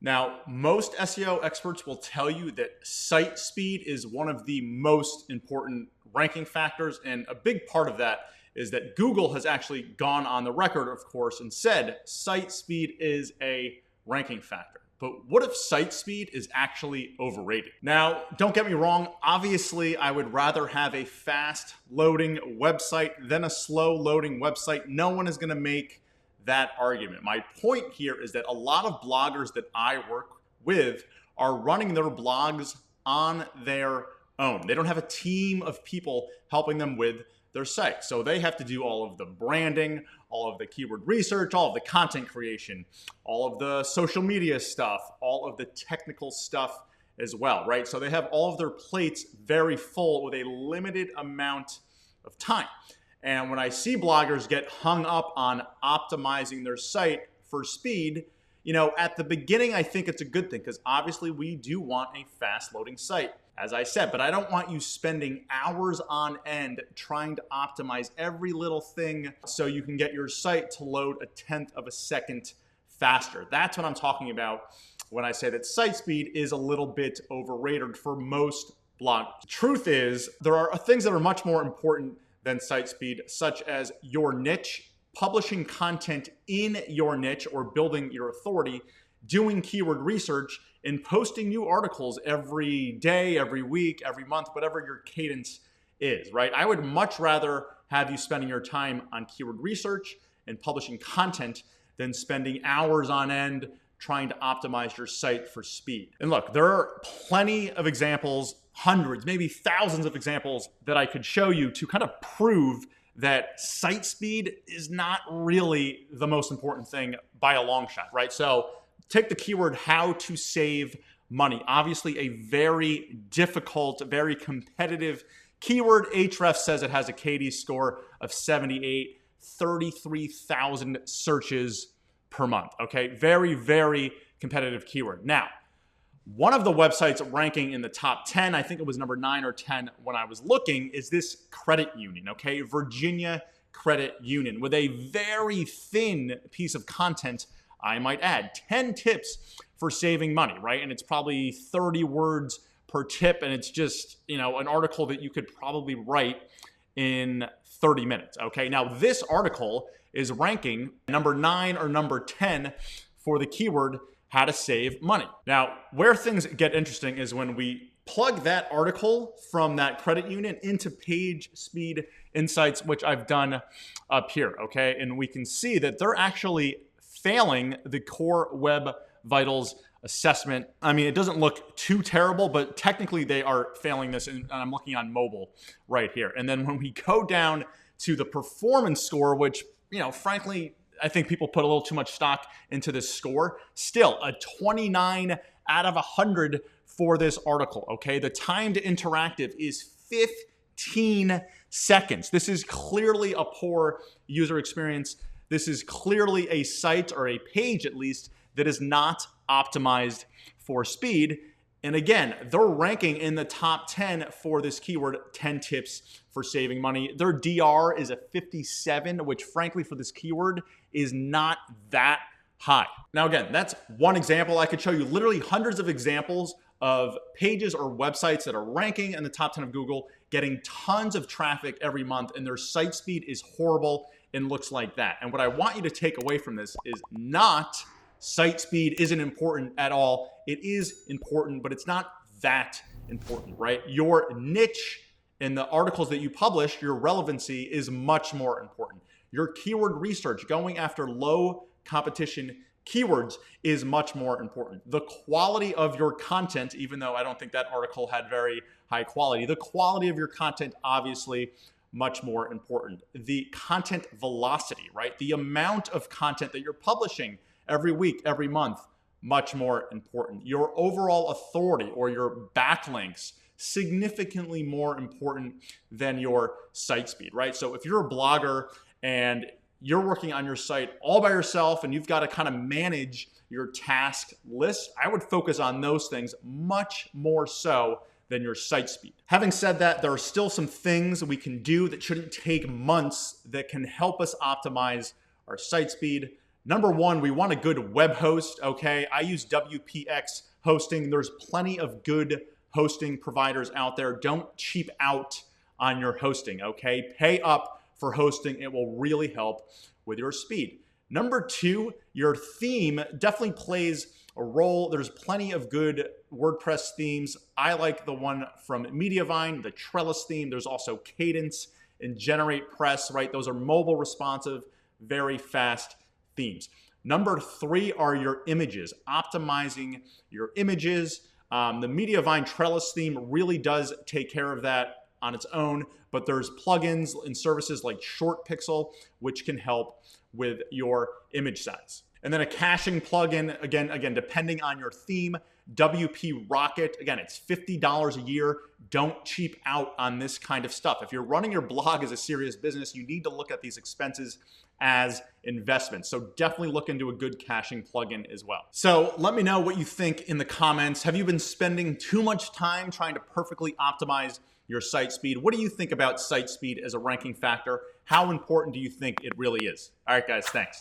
Now, most SEO experts will tell you that site speed is one of the most important ranking factors. And a big part of that is that Google has actually gone on the record, of course, and said site speed is a ranking factor. But what if site speed is actually overrated? Now, don't get me wrong. Obviously, I would rather have a fast loading website than a slow loading website. No one is going to make that argument. My point here is that a lot of bloggers that I work with are running their blogs on their own. They don't have a team of people helping them with their site. So they have to do all of the branding, all of the keyword research, all of the content creation, all of the social media stuff, all of the technical stuff as well, right? So they have all of their plates very full with a limited amount of time. And when I see bloggers get hung up on optimizing their site for speed, at the beginning, I think it's a good thing because obviously we do want a fast loading site, as I said, but I don't want you spending hours on end trying to optimize every little thing so you can get your site to load a 1/10 of a second faster. That's what I'm talking about when I say that site speed is a little bit overrated for most bloggers. The truth is, there are things that are much more important than site speed, such as your niche, publishing content in your niche or building your authority, doing keyword research, and posting new articles every day, every week, every month, whatever your cadence is, right? I would much rather have you spending your time on keyword research and publishing content than spending hours on end trying to optimize your site for speed. And look, there are plenty of examples, hundreds, maybe thousands of examples that I could show you to kind of prove that site speed is not really the most important thing by a long shot, right? So take the keyword how to save money. Obviously a very difficult, very competitive keyword. Ahrefs says it has a KD score of 78, 33,000 searches per month, okay? Very, very competitive keyword. Now, one of the websites ranking in the top 10, I think it was number 9 or 10 when I was looking, is this credit union, okay? Virginia Credit Union, with a very thin piece of content, I might add. 10 tips for saving money, right? And it's probably 30 words per tip, and it's just, an article that you could probably write in 30 minutes, okay? Now, this article is ranking number 9 or number 10 for the keyword how to save money. Now, where things get interesting is when we plug that article from that credit union into page speed insights, which I've done up here, okay? And we can see that they're actually failing the core web vitals assessment. I mean, it doesn't look too terrible, but technically they are failing this, and I'm looking on mobile right here. And then when we go down to the performance score, which, frankly, I think people put a little too much stock into this score. Still, a 29 out of 100 for this article, okay? The time to interactive is 15 seconds. This is clearly a poor user experience. This is clearly a site, or a page at least, that is not optimized for speed. And again, they're ranking in the top 10 for this keyword, 10 tips for saving money. Their DR is a 57, which frankly for this keyword is not that high. Now again, that's one example. I could show you literally hundreds of examples of pages or websites that are ranking in the top 10 of Google, getting tons of traffic every month, and their site speed is horrible and looks like that. And what I want you to take away from this is not site speed isn't important at all. It is important, but it's not that important, right? Your niche and the articles that you publish, your relevancy is much more important. Your keyword research, going after low competition keywords, is much more important. The quality of your content, even though I don't think that article had very high quality, the quality of your content, obviously, much more important. The content velocity, right? The amount of content that you're publishing every week, every month, much more important. Your overall authority or your backlinks, significantly more important than your site speed, right? So if you're a blogger and you're working on your site all by yourself and you've got to kind of manage your task list, I would focus on those things much more so than your site speed. Having said that, there are still some things we can do that shouldn't take months that can help us optimize our site speed. Number one, we want a good web host, okay? I use WPX hosting. There's plenty of good hosting providers out there. Don't cheap out on your hosting, okay? Pay up for hosting. It will really help with your speed. Number two, your theme definitely plays a role. There's plenty of good WordPress themes. I like the one from Mediavine, the Trellis theme. There's also Cadence and GeneratePress, right? Those are mobile responsive, very fast themes. Number three are your images, optimizing your images. The Mediavine Trellis theme really does take care of that on its own, but there's plugins and services like Short Pixel, which can help with your image size. And then a caching plugin, again, depending on your theme, WP Rocket, again, it's $50 a year. Don't cheap out on this kind of stuff. If you're running your blog as a serious business, you need to look at these expenses as investments. So definitely look into a good caching plugin as well. So let me know what you think in the comments. Have you been spending too much time trying to perfectly optimize your site speed? What do you think about site speed as a ranking factor? How important do you think it really is? All right, guys, thanks.